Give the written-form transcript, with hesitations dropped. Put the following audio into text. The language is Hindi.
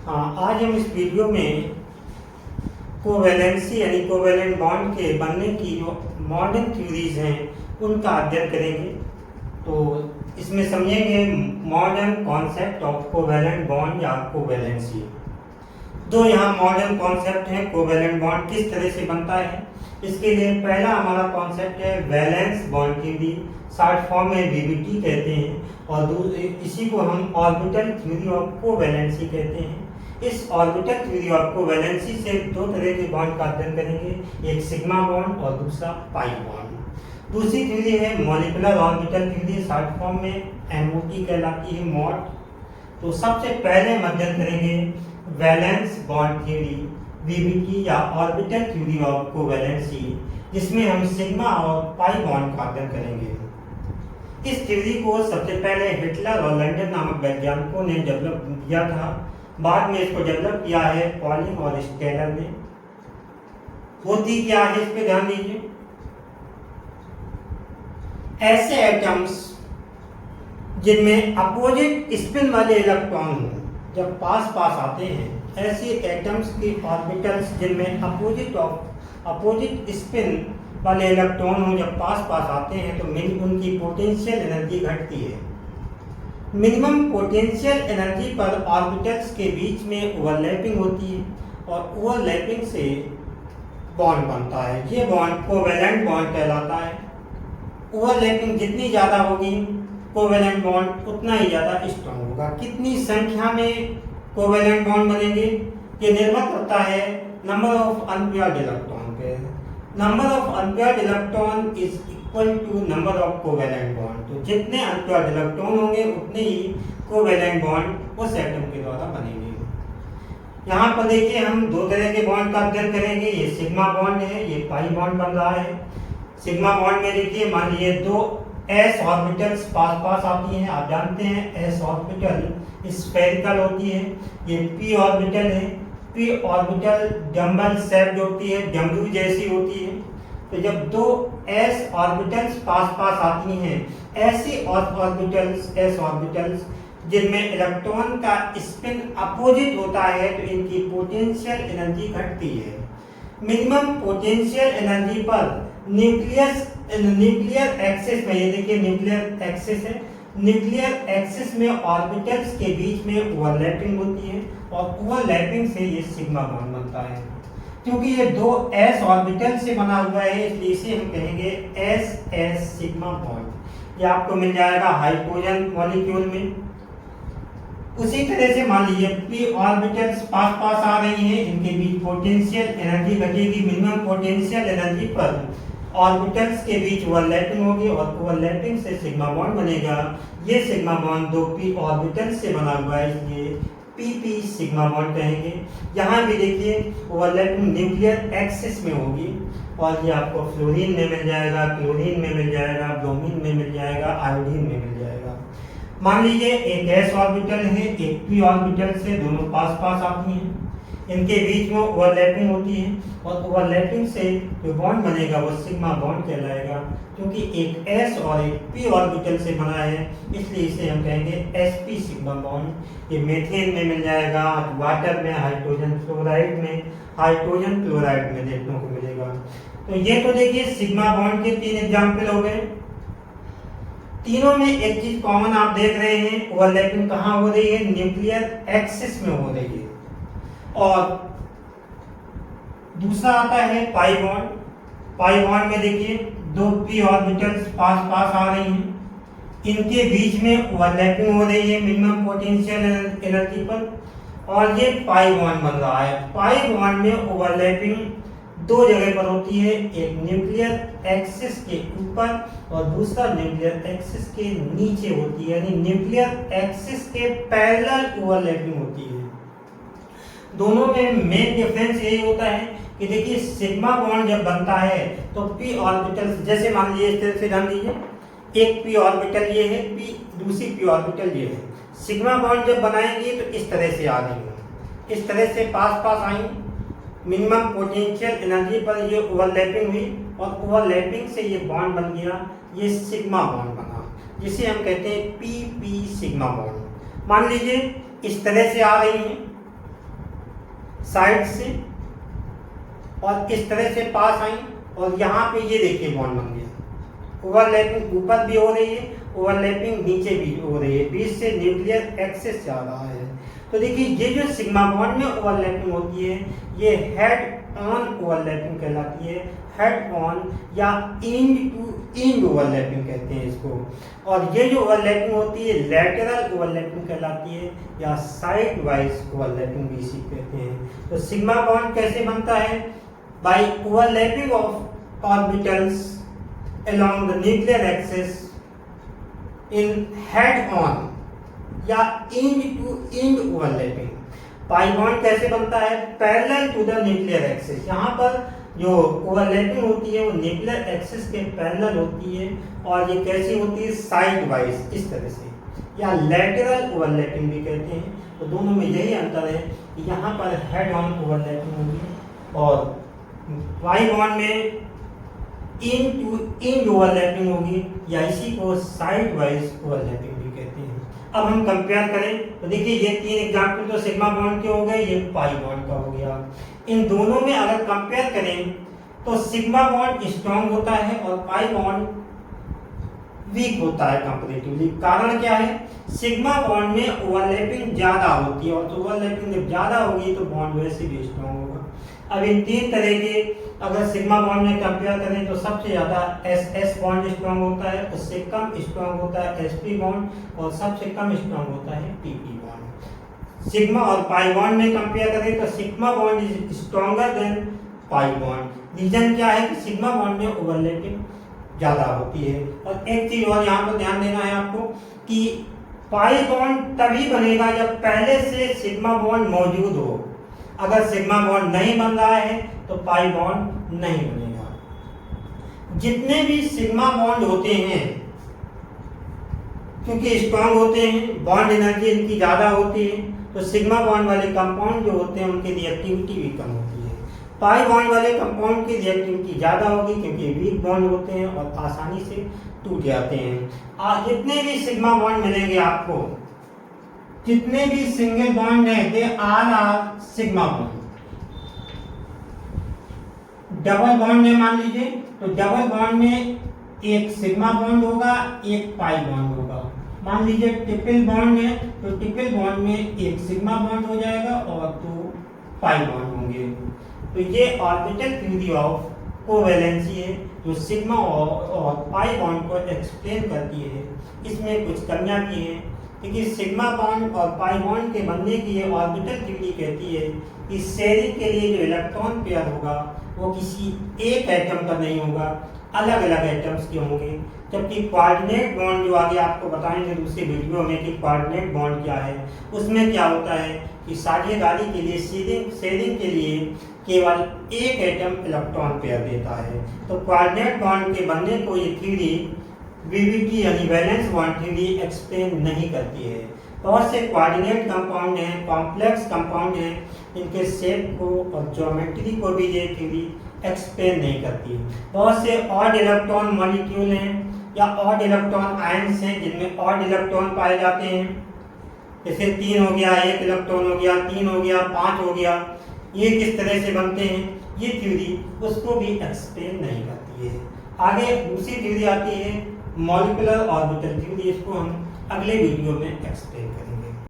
हाँ, आज हम इस वीडियो में कोवैलेंसी यानी कोवैलेंट बॉन्ड के बनने की जो मॉडर्न थ्योरीज हैं उनका अध्ययन करेंगे। तो इसमें समझेंगे modern concept of covalent bond या कोवैलेंसी। दो यहाँ मॉडर्न कॉन्सेप्ट हैं, कोवैलेंट बॉन्ड किस तरह से बनता है। इसके लिए पहला हमारा कॉन्सेप्ट है valence bond theory, short form में वीबीटी कहते हैं, और इसी को हम ऑर्बिटल थ्योरी ऑफ कोवैलेंसी कहते हैं। इस ऑर्बिटल थ्योरी ऑफ कोवैलेंसी से दो तरह के बॉन्ड का अध्ययन करेंगे, एक सिग्मा बॉन्ड और दूसरा पाई बॉन्ड। दूसरी थ्योरी है molecular orbital theory, short form में एमओटी कहलाती है, मॉड। तो सबसे पहले हम अध्ययन करेंगे वैलेंस बॉन्ड थ्योरी वीबीटी या ऑर्बिटल थ्योरी ऑफ कोवैलेंसी, जिसमें हम सिग्मा और पाई बॉन्ड का अध्ययन करेंगे। इस थ्योरी को सबसे पहले हिटलर और लंडन नामक वैज्ञानिकों ने डेवलप किया था। बाद में इसको डेवलप किया है पॉलिंग और स्टेलर ने। होती क्या है इस पे ध्यान दीजिए। ऐसे एटम्स जिनमें अपोजिट स्पिन वाले इलेक्ट्रॉन हो जब पास पास आते हैं, ऐसे एटम्स के ऑर्बिटल्स जिनमें अपोजिट स्पिन वाले इलेक्ट्रॉन हो जब पास पास आते हैं तो उनकी पोटेंशियल एनर्जी घटती है। मिनिमम पोटेंशियल एनर्जी पर ऑर्बिटल्स के बीच में ओवरलैपिंग होती है और ओवरलैपिंग से बॉन्ड बनता है। ये बॉन्ड कोवैलेंट बॉन्ड कहलाता है। ओवरलैपिंग जितनी ज़्यादा होगी कोवैलेंट बॉन्ड उतना ही ज़्यादा स्ट्रॉन्ग होगा। कितनी संख्या में कोवैलेंट बॉन्ड बनेंगे ये निर्भर करता है नंबर ऑफ अनपेयर्ड इलेक्ट्रॉन पे। Number of unpaired electron is equal to number of covalent bond. तो जितने अनपेयर्ड इलेक्ट्रॉन होंगे उतने ही कोवैलेंट बॉन्ड उस एटम के द्वारा बनेंगे। यहाँ पर देखिए हम दो तरह के बॉन्ड का अध्ययन करेंगे। ये सिग्मा बॉन्ड है, ये पाई बॉन्ड बन रहा है। सिग्मा बॉन्ड में देखिए मान लीजिए दो एस ऑर्बिटल्स पास पास आती हैं। आप जानते हैं एस ऑर्बिटल स्फेरिकल होती है। ये पी ऑर्बिटल है, पी ऑर्बिटल डम्बल शेप्ड होती है, डमरू जैसी होती है। तो जब दो एस ऑर्बिटल्स पास पास आती हैं, ऐसी ऑर्बिटल्स एस ऑर्बिटल्स जिनमें इलेक्ट्रॉन का स्पिन अपोजिट होता है तो इनकी पोटेंशियल एनर्जी घटती है। मिनिमम पोटेंशियल एनर्जी पर न्यूक्लियर एक्सिस में, ये देखिए न्यूक्लियर एक्सिस है, न्यूक्लियर एक्सिस में ऑर्बिटल्स के बीच में ओवरलैपिंग होती है और ओवरलैपिंग से ये सिग्मा बॉन्ड बनता है। क्योंकि ये दो एस ऑर्बिटल से बना हुआ है इसलिए इसे हम कहेंगे एस एस सिग्मा बॉन्ड। ये आपको मिल जाएगा हाइड्रोजन मॉलिक्यूल में। उसी तरह से मान लीजिए पी ऑर्बिटल्स पास पास आ रही हैं, इनके बीच पोटेंशियल एनर्जी घटेगी। मिनिमम पोटेंशियल एनर्जी पर ऑर्बिटल्स के बीच ओवरलैपिंग होगी और ओवरलैपिंग से सिग्मा बॉन्ड बनेगा। ये सिग्मा बॉन्ड दो पी ऑर्बिटल्स से बना हुआ है इसलिए पी सिग्मा बॉन्ड कहेंगे। यहाँ भी देखिए ओवरलैपिंग न्यूक्लियर एक्सिस में होगी और ये आपको फ्लोरीन में मिल जाएगा, क्लोरीन में मिल जाएगा, ब्रोमीन में मिल जाएगा, आयोडीन में मिल जाएगा। मान लीजिए एक एस ऑर्बिटल है, एक पी ऑर्बिटल से, दोनों पास पास आती हैं, इनके बीच में ओवरलैपिंग होती है और ओवरलैपिंग से जो बॉन्ड बनेगा वो सिग्मा बॉन्ड कहलाएगा। क्योंकि एक एस और एक पी ऑर्बिटल से बना है इसलिए इसे हम कहेंगे एसपी सिग्मा बॉन्ड। ये मीथेन में मिल जाएगा, वाटर में, हाइड्रोजन फ्लोराइड में, हाइड्रोजन क्लोराइड में देखने को मिलेगा। तो ये तो देखिए सिग्मा बॉन्ड के तीन एग्जाम्पल हो गए। तीनों में एक चीज कॉमन आप देख रहे हैं, ओवरलैपिंग कहाँ हो रही है, न्यूक्लियर एक्सिस में हो रही है। और दूसरा आता है पाई बॉन्ड। पाई बॉन्ड में देखिए दो पी ऑर्बिटल्स पास पास आ रही हैं, इनके बीच में ओवरलैपिंग हो रही है मिनिमम पोटेंशियल एनर्जी पर और ये पाई बॉन्ड बन रहा है। पाई बॉन्ड में ओवरलैपिंग दो जगह पर होती है, एक न्यूक्लियर एक्सिस के ऊपर और दूसरा न्यूक्लियर एक्सिस के नीचे होती है, यानी न्यूक्लियर एक्सिस के पैरेलल ओवरलैपिंग होती है। दोनों में मेन डिफरेंस यही होता है कि देखिए सिग्मा बॉन्ड जब बनता है तो पी ऑर्बिटल, जैसे मान लीजिए इस तरह से ध्यान दीजिए, एक पी ऑर्बिटल ये है, दूसरी पी ऑर्बिटल ये है। सिग्मा बॉन्ड जब बनाएंगे तो इस तरह से आ रही है, इस तरह से पास पास आई, मिनिमम पोटेंशियल एनर्जी पर ये ओवरलैपिंग हुई और ओवरलैपिंग से ये बॉन्ड बन गया, ये सिग्मा बॉन्ड बना, जिसे हम कहते हैं पी सिग्मा बॉन्ड। मान लीजिए इस तरह से आ रही हैं साइड से और इस तरह से पास आई और यहाँ पे ये देखिए बॉन्ड बन गया। ओवरलैपिंग ऊपर भी हो रही है, ओवरलैपिंग नीचे भी हो रही है, बीच से न्यूक्लियर एक्सेस जा रहा है। तो देखिए ये जो सिग्मा बॉन्ड में ओवरलैपिंग होती है ये हेड ऑन ओवरलैपिंग कहलाती है। हेड ऑन या एंड टू एंड ओवरलैपिंग कहते हैं इसको। और ये जो ओवरलैपिंग होती है लैटरल ओवरलैपिंग कहलाती है या साइड वाइज ओवरलैपिंग भी इसी कहते हैं। तो सिग्मा बॉन्ड कैसे बनता है? By overlapping of orbitals along the nuclear axis in head on या end to end overlapping। Pi bond कैसे बनता है? Parallel to the nuclear axis. यहाँ पर जो ओवरलैपिंग होती है वो न्यूक्लियर एक्सिस के पैरेलल होती है और ये कैसी होती है? साइड वाइज इस तरह से, या लैटरल ओवरलैपिंग भी कहते हैं। तो दोनों में यही अंतर है कि यहाँ पर हेड ऑन ओवरलैपिंग होगी और पाई बॉन्ड में इन टू इन ओवरलैपिंग होगी या इसी को साइड वाइज ओवरलैपिंग भी कहते हैं। अब हम कंपेयर करें तो देखिए ये तीन एग्जांपल तो सिग्मा बॉन्ड के हो गए, ये पाई बॉन्ड का हो गया। इन दोनों में अगर कंपेयर करें तो सिग्मा बॉन्ड स्ट्रॉन्ग होता है और पाई बॉन्ड वीक होता है कंपैरेटिवली। कारण क्या है? सिग्मा बॉन्ड में ओवरलैपिंग ज्यादा होती है और तो ओवरलैपिंग जब ज्यादा होगी तो बॉन्ड वैसे भी स्ट्रॉन्ग होगा। अब इन तीन तरह के अगर सिग्मा बॉन्ड में कंपेयर करें तो सबसे ज्यादा एस बॉन्ड स्ट्रॉन्ग होता है, उससे कम स्ट्रॉन्ग होता है sp बॉन्ड और सबसे कम स्ट्रॉन्ग होता है pp बॉन्ड। सिग्मा और पाई बॉन्ड में कंपेयर करें तो sigma bond is stronger than pi bond. Reason क्या है कि सिग्मा बॉन्ड में ओवरलैपिंग ज्यादा होती है। और एक चीज और यहाँ पर ध्यान देना है आपको कि पाई बॉन्ड तभी बनेगा जब पहले से सिग्मा बॉन्ड मौजूद हो। अगर सिग्मा बॉन्ड नहीं बन रहा है तो पाई बॉन्ड नहीं बनेगा। जितने भी सिग्मा बॉन्ड होते हैं क्योंकि स्ट्रॉन्ग होते हैं, बॉन्ड एनर्जी इनकी ज्यादा होती है, तो सिग्मा बॉन्ड वाले कंपाउंड जो होते हैं उनकी रिएक्टिविटी भी कम होती है। पाई बॉन्ड वाले कंपाउंड की रिएक्टिविटी ज्यादा होगी क्योंकि वीक बॉन्ड होते हैं और आसानी से टूट जाते हैं। जितने भी सिग्मा बॉन्ड मिलेंगे आपको, जितने भी सिंगल बॉन्ड है they all are sigma bond. Double bond है मान लीजिए तो डबल बॉन्ड में एक सिग्मा बॉन्ड होगा, एक पाई बॉन्ड होगा। मान लीजिए ट्रिपल बॉन्ड है तो ट्रिपल बॉन्ड में एक सिग्मा बॉन्ड हो जाएगा और दो पाई बॉन्ड होंगे। तो ये ऑर्बिटल थ्योरी ऑफ कोवैलेंसी है जो सिग्मा और पाई बॉन्ड को एक्सप्लेन करती है। इसमें कुछ कमियां भी हैं क्योंकि सिग्मा बॉन्ड और पाई बॉन्ड के बनने की ये ऑर्बिटल थ्योरी कहती है कि शेयरिंग के लिए जो इलेक्ट्रॉन पेयर होगा वो किसी एक एटम का नहीं होगा, अलग अलग एटम्स के होंगे। जबकि कोऑर्डिनेट बॉन्ड जो आगे आपको बताएंगे दूसरे वीडियो में कि कोऑर्डिनेट बॉन्ड क्या है, उसमें क्या होता है कि साझेदारी के लिए शेयरिंग के लिए केवल एक एटम इलेक्ट्रॉन पेयर देता है। तो कोऑर्डिनेट बॉन्ड के बनने को ये थ्योरी वीवीटी यानी वैलेंस बॉन्ड थ्योरी एक्सप्लेन नहीं करती है। बहुत से कोऑर्डिनेट कंपाउंड हैं, कॉम्प्लेक्स कंपाउंड हैं, इनके शेप को और ज्योमेट्री को भी ये थ्योरी एक्सप्लेन नहीं करती। बहुत से ऑड इलेक्ट्रॉन मॉलिक्यूल हैं या ऑड इलेक्ट्रॉन आयंस हैं जिनमें ऑड इलेक्ट्रॉन पाए जाते हैं, जैसे 3 हो गया, 1 इलेक्ट्रॉन हो गया, 3 हो गया, 5 हो गया, ये किस तरह से बनते हैं ये थ्योरी उसको भी एक्सप्लेन नहीं करती है। आगे दूसरी थ्योरी आती है मॉलिक्यूलर ऑर्बिटल थ्योरी, इसको हम अगले वीडियो में एक्सप्लेन करेंगे।